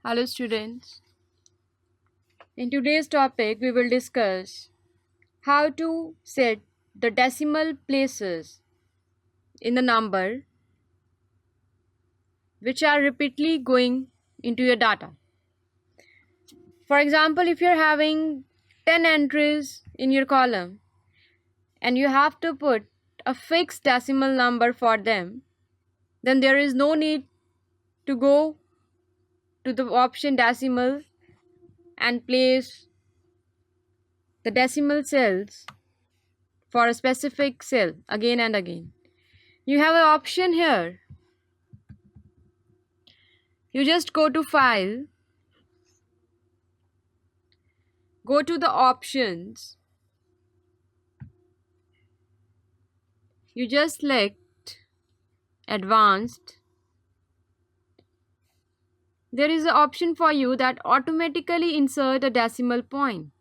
Hello students. In today's topic we will discuss how to set the decimal places in the number which are repeatedly going into your data. For example, if you're having 10 entries in your column and you have to put a fixed decimal number for them, then there is no need to go to the option decimal and place the decimal cells for a specific cell again and again. You have an option here. You just go to File, go to the options, you just select Advanced. There is an option for you that automatically insert a decimal point.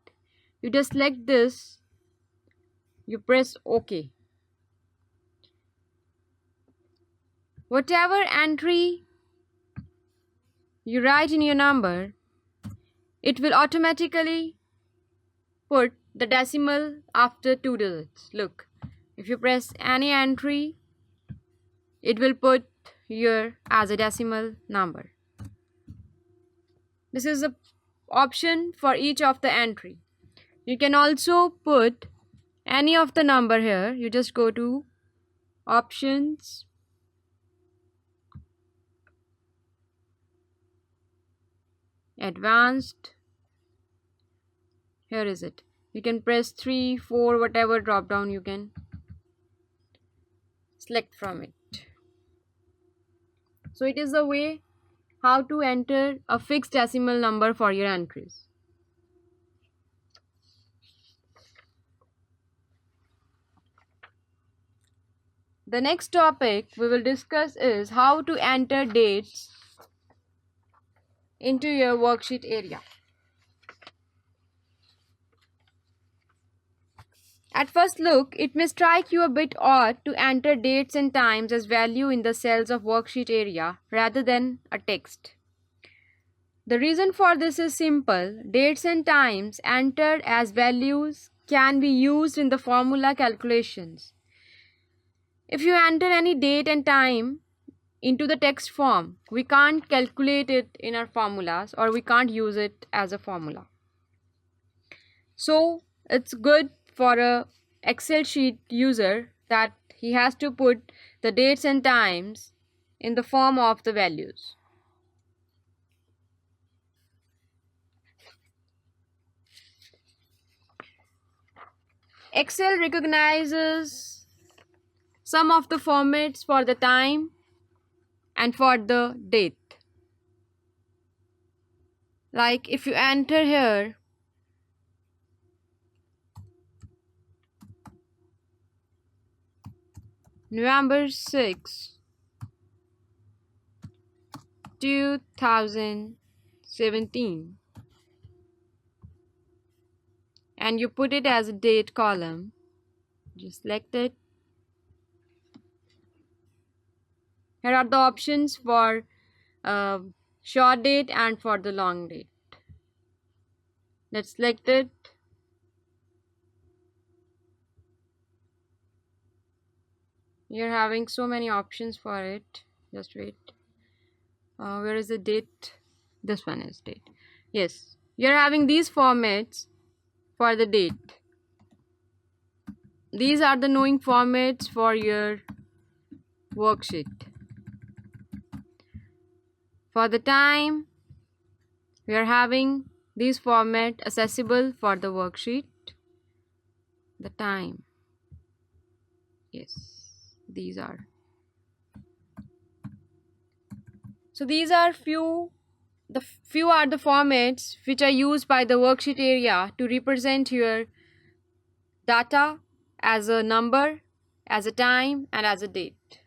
You just select this, you press OK. Whatever entry you write in your number, it will automatically put the decimal after 2 digits. Look, if you press any entry, it will put here as a decimal number. This is an option for each of the entry. You can also put any of the number here. You just go to Options, Advanced. Here is it. You can press 3, 4, whatever drop down you can select from it. So it is a way how to enter a fixed decimal number for your entries. The next topic we will discuss is how to enter dates into your worksheet area. At first look, it may strike you a bit odd to enter dates and times as value in the cells of worksheet area rather than a text. The reason for this is simple. Dates and times entered as values can be used in the formula calculations. If you enter any date and time into the text form, we can't calculate it in our formulas, or we can't use it as a formula. So it's good for a Excel sheet user that he has to put the dates and times in the form of the values. Excel recognizes some of the formats for the time and for the date. Like if you enter here November 6, 2017 and you put it as a date column, just select it. Here are the options for short date and for the long date. Let's select it. You're having so many options for it. Just wait. Where is the date? This one is date. Yes, you're having these formats for the date. These are the knowing formats for your worksheet. For the time, we are having this format accessible for the worksheet. The time. Yes, these are. So these are few are the formats which are used by the worksheet area to represent your data as a number, as a time, and as a date.